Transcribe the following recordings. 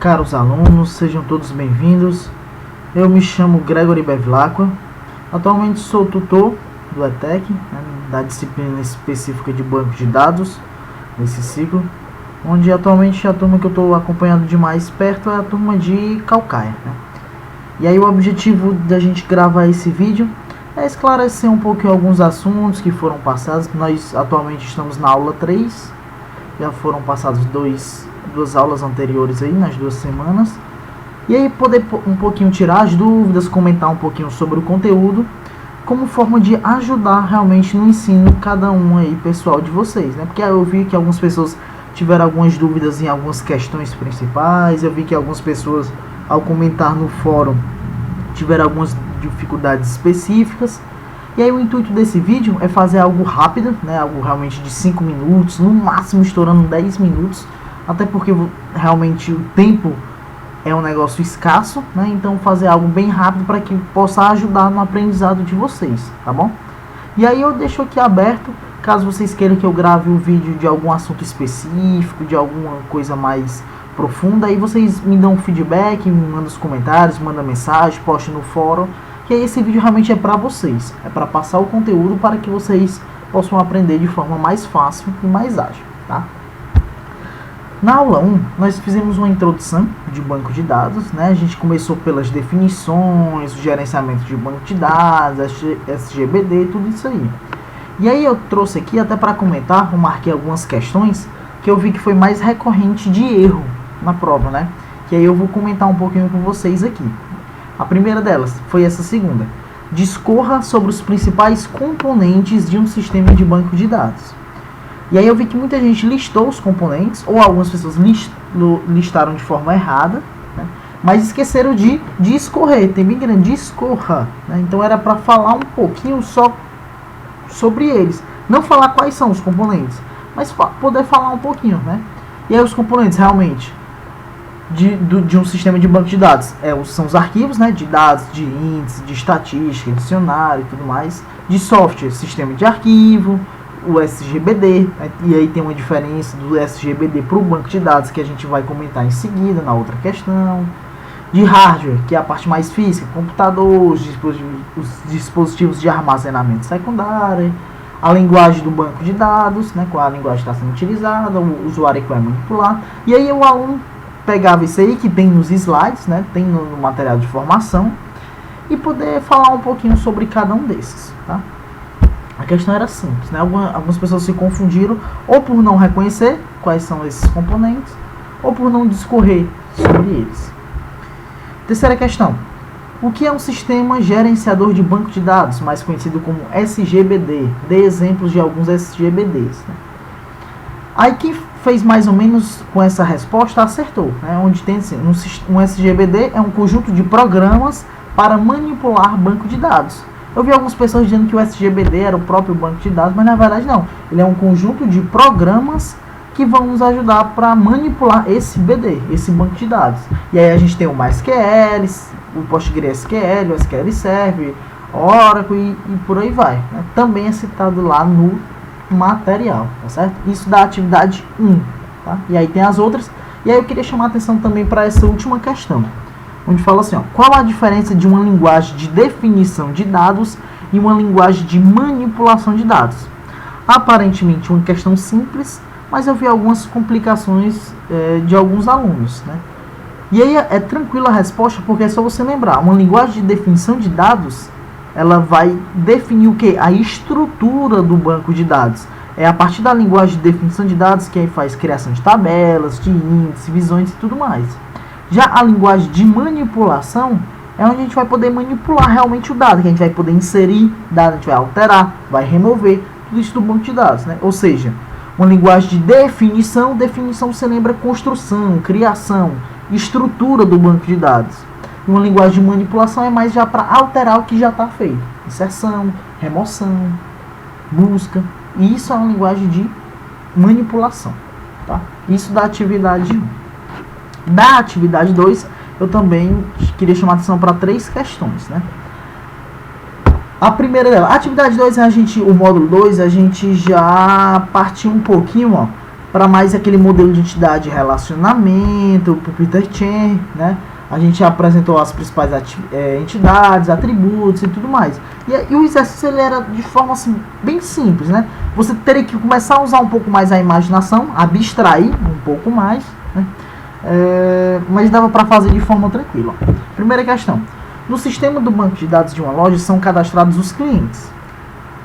caros alunos, sejam todos bem-vindos. Eu me chamo Gregory Bevilacqua, atualmente sou tutor do ETEC, da disciplina específica de banco de dados, nesse ciclo, onde atualmente a turma que eu estou acompanhando de mais perto é a turma de Caucaia, E aí o objetivo da gente gravar esse vídeo é esclarecer um pouco alguns assuntos que foram passados. Nós atualmente estamos na aula 3, já foram passados duas aulas anteriores aí, nas 2 semanas. E aí poder um pouquinho tirar as dúvidas, comentar um pouquinho sobre o conteúdo, como forma de ajudar realmente no ensino cada um aí, pessoal de vocês, Porque eu vi que algumas pessoas tiveram algumas dúvidas em algumas questões principais, eu vi que algumas pessoas, ao comentar no fórum, tiveram algumas dificuldades específicas. E aí o intuito desse vídeo é fazer algo rápido, algo realmente de 5 minutos, no máximo estourando 10 minutos, até porque realmente o tempo é um negócio escasso, Então fazer algo bem rápido para que possa ajudar no aprendizado de vocês, tá bom? E aí eu deixo aqui aberto, caso vocês queiram que eu grave um vídeo de algum assunto específico, de alguma coisa mais profunda, aí vocês me dão um feedback, me mandam os comentários, mandam mensagem, poste no fórum, que aí esse vídeo realmente é para vocês, é para passar o conteúdo para que vocês possam aprender de forma mais fácil e mais ágil, tá? Na aula 1, nós fizemos uma introdução de banco de dados, A gente começou pelas definições, o gerenciamento de banco de dados, SGBD, tudo isso aí. E aí eu trouxe aqui até para comentar, eu marquei algumas questões que eu vi que foi mais recorrente de erro na prova, Que aí eu vou comentar um pouquinho com vocês aqui. A primeira delas foi essa segunda. Discorra sobre os principais componentes de um sistema de banco de dados. E aí eu vi que muita gente listou os componentes, ou algumas pessoas listaram de forma errada, mas esqueceram de discorrer, tem bem grande, discorra. Então era para falar um pouquinho só sobre eles. Não falar quais são os componentes, mas poder falar um pouquinho, E aí os componentes realmente de um sistema de banco de dados são os arquivos, de dados, de índice, de estatística, dicionário e tudo mais. De software, sistema de arquivo, o SGBD, e aí tem uma diferença do SGBD para o banco de dados que a gente vai comentar em seguida na outra questão. De hardware, que é a parte mais física, computador, os dispositivos de armazenamento secundário, a linguagem do banco de dados, qual a linguagem está sendo utilizada, o usuário que vai manipular. E aí o aluno pegava isso aí que tem nos slides, tem no material de formação, e poder falar um pouquinho sobre cada um desses, tá? A questão era simples, Algumas pessoas se confundiram ou por não reconhecer quais são esses componentes, ou por não discorrer sobre eles. Terceira questão. O que é um sistema gerenciador de banco de dados, mais conhecido como SGBD? Dê exemplos de alguns SGBDs. Aí quem fez mais ou menos com essa resposta acertou, Onde tem assim, um SGBD é um conjunto de programas para manipular banco de dados. Eu vi algumas pessoas dizendo que o SGBD era o próprio banco de dados, mas na verdade não. Ele é um conjunto de programas que vão nos ajudar para manipular esse BD, esse banco de dados. E aí a gente tem o MySQL, o PostgreSQL, o SQL Server, Oracle e por aí vai. Também é citado lá no material, tá certo? Isso da atividade 1, tá? E aí tem as outras. E aí eu queria chamar a atenção também para essa última questão, onde fala assim, qual a diferença de uma linguagem de definição de dados e uma linguagem de manipulação de dados? Aparentemente uma questão simples, mas eu vi algumas complicações de alguns alunos, E aí é tranquila a resposta, porque é só você lembrar, uma linguagem de definição de dados, ela vai definir o que? A estrutura do banco de dados. É a partir da linguagem de definição de dados que aí faz criação de tabelas, de índices, visões e tudo mais. Já a linguagem de manipulação é onde a gente vai poder manipular realmente o dado, que a gente vai poder inserir dado, a gente vai alterar, vai remover, tudo isso do banco de dados, Ou seja, uma linguagem de definição você lembra construção, criação, estrutura do banco de dados. Uma linguagem de manipulação é mais já para alterar o que já está feito. Inserção, remoção, busca. E isso é uma linguagem de manipulação, tá? Isso da atividade 1. Da atividade 2, eu também queria chamar a atenção para 3 questões, A primeira dela, a atividade 2, o módulo 2, a gente já partiu um pouquinho, para mais aquele modelo de entidade relacionamento, para o Peter Chen, né? A gente apresentou as principais entidades, atributos e tudo mais. E o exercício ele era de forma assim, bem simples, né? Você teria que começar a usar um pouco mais a imaginação, abstrair um pouco mais, né? Mas dava para fazer de forma tranquila. Primeira questão. No sistema do banco de dados de uma loja são cadastrados os clientes.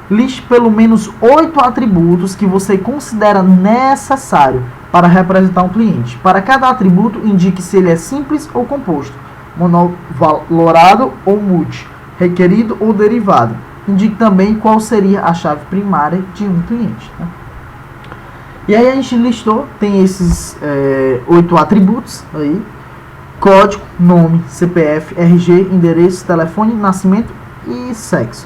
Liste pelo menos 8 atributos que você considera necessário para representar um cliente. Para cada atributo, indique se ele é simples ou composto, monovalorado ou multi, requerido ou derivado. Indique também qual seria a chave primária de um cliente, né? E aí a gente listou, tem esses 8 atributos aí: código, nome, CPF, RG, endereço, telefone, nascimento e sexo.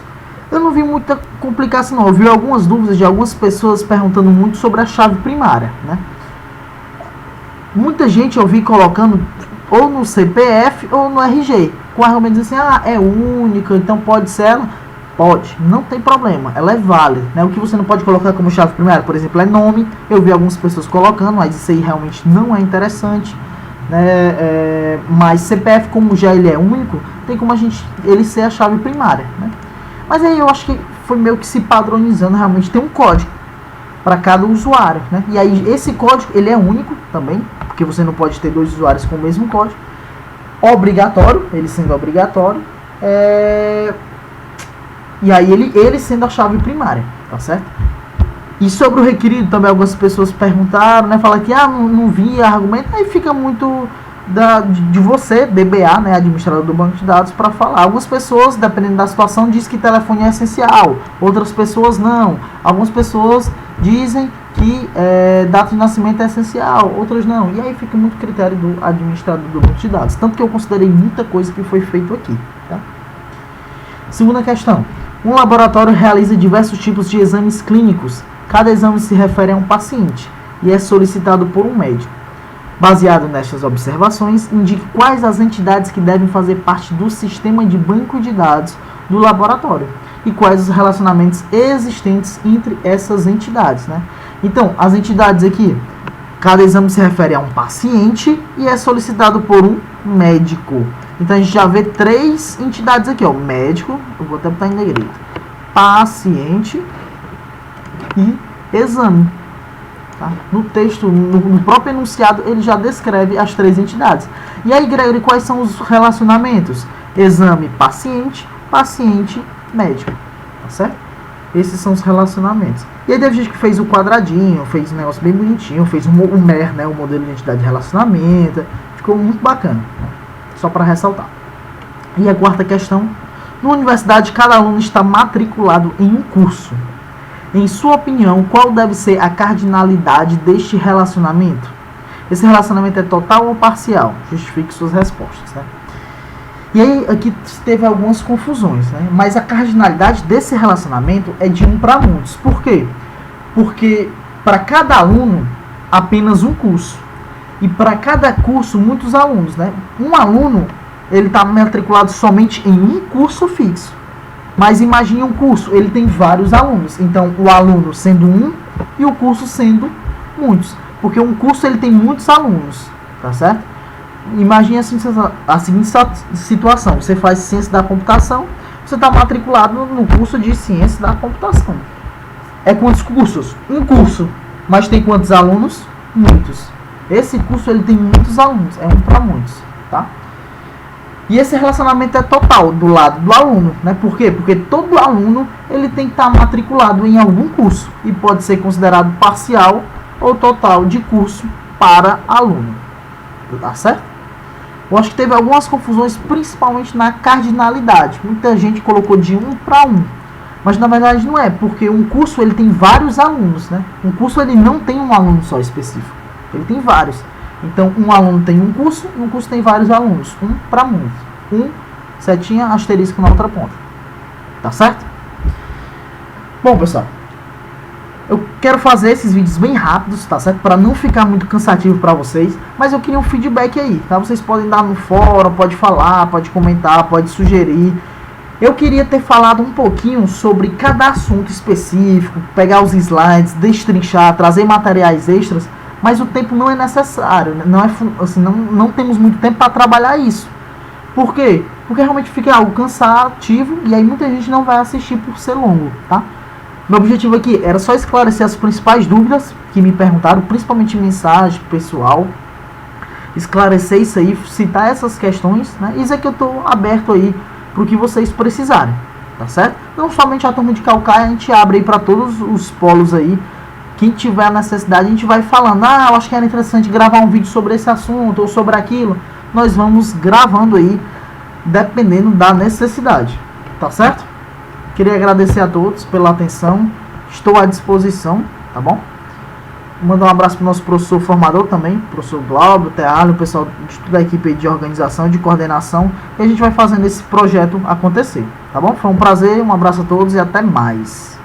Eu não vi muita complicação não, eu vi algumas dúvidas de algumas pessoas perguntando muito sobre a chave primária, né? Muita gente eu vi colocando ou no CPF ou no RG, com argumentos assim, é única, então pode ser ela. Pode, não tem problema, ela é válida, né? O que você não pode colocar como chave primária, por exemplo, é nome. Eu vi algumas pessoas colocando, mas isso aí realmente não é interessante, né? Mas CPF, como já ele é único, tem como ele ser a chave primária, né? Mas aí eu acho que foi meio que se padronizando, realmente tem um código para cada usuário, né? E aí esse código ele é único também, porque você não pode ter 2 usuários com o mesmo código. Obrigatório, ele sendo obrigatório, e aí ele sendo a chave primária, tá certo? E sobre o requerido também algumas pessoas perguntaram, né? Falaram que não via argumento, aí fica muito de você, DBA, né, administrador do banco de dados, para falar. Algumas pessoas, dependendo da situação, dizem que telefone é essencial, outras pessoas não. Algumas pessoas dizem que data de nascimento é essencial, outras não. E aí fica muito critério do administrador do banco de dados. Tanto que eu considerei muita coisa que foi feito aqui, tá? Segunda questão. Um laboratório realiza diversos tipos de exames clínicos. Cada exame se refere a um paciente e é solicitado por um médico. Baseado nestas observações, indique quais as entidades que devem fazer parte do sistema de banco de dados do laboratório e quais os relacionamentos existentes entre essas entidades, né? Então, as entidades aqui, cada exame se refere a um paciente e é solicitado por um médico. Então, a gente já vê 3 entidades aqui, ó: médico, eu vou até botar em negrito, paciente e exame. Tá? No texto, no próprio enunciado, ele já descreve as 3 entidades. E aí, Gregory, quais são os relacionamentos? Exame, paciente, paciente, médico. Tá certo? Esses são os relacionamentos. E aí teve gente que fez o quadradinho, fez um negócio bem bonitinho, fez o MER, né, o modelo de entidade de relacionamento. Ficou muito bacana, né? Só para ressaltar. E a quarta questão. Na universidade, cada aluno está matriculado em um curso. Em sua opinião, qual deve ser a cardinalidade deste relacionamento? Esse relacionamento é total ou parcial? Justifique suas respostas, né? E aí, aqui teve algumas confusões, né? Mas a cardinalidade desse relacionamento é de 1 para muitos. Por quê? Porque para cada aluno, apenas um curso. E para cada curso, muitos alunos, né? Um aluno, ele está matriculado somente em um curso fixo. Mas imagine um curso, ele tem vários alunos. Então, o aluno sendo um e o curso sendo muitos. Porque um curso ele tem muitos alunos, tá certo? Imagine assim, a seguinte situação. Você faz ciência da computação, você está matriculado no curso de ciência da computação. É quantos cursos? Um curso. Mas tem quantos alunos? Muitos. Esse curso ele tem muitos alunos, é 1 para muitos, tá? E esse relacionamento é total do lado do aluno, né? Por quê? Porque todo aluno ele tem que estar matriculado em algum curso e pode ser considerado parcial ou total de curso para aluno. Tá certo? Eu acho que teve algumas confusões, principalmente na cardinalidade. Muita gente colocou de 1 para 1, mas na verdade não é, porque um curso ele tem vários alunos, né? Um curso ele não tem um aluno só específico, ele tem vários. Então, um aluno tem um curso e um curso tem vários alunos. 1 para muitos. 1, setinha, asterisco na outra ponta. Tá certo? Bom, pessoal. Eu quero fazer esses vídeos bem rápidos, tá certo? Para não ficar muito cansativo para vocês. Mas eu queria um feedback aí, tá? Vocês podem dar no fórum, pode falar, pode comentar, pode sugerir. Eu queria ter falado um pouquinho sobre cada assunto específico, pegar os slides, destrinchar, trazer materiais extras, mas o tempo não é necessário, não é assim, não temos muito tempo para trabalhar isso. Por quê? Porque realmente fica algo cansativo e aí muita gente não vai assistir por ser longo, tá? Meu objetivo aqui era só esclarecer as principais dúvidas que me perguntaram, principalmente em mensagem pessoal, esclarecer isso aí, citar essas questões, né? Isso é que eu estou aberto aí para o que vocês precisarem, tá certo? Não somente a turma de Calcaia, a gente abre aí para todos os polos aí. Quem tiver a necessidade, a gente vai falando, eu acho que era interessante gravar um vídeo sobre esse assunto ou sobre aquilo. Nós vamos gravando aí, dependendo da necessidade, tá certo? Queria agradecer a todos pela atenção, estou à disposição, tá bom? Mandar um abraço para o nosso professor formador também, professor Glauber, Tealho, o pessoal de toda a equipe de organização, de coordenação, e a gente vai fazendo esse projeto acontecer, tá bom? Foi um prazer, um abraço a todos e até mais.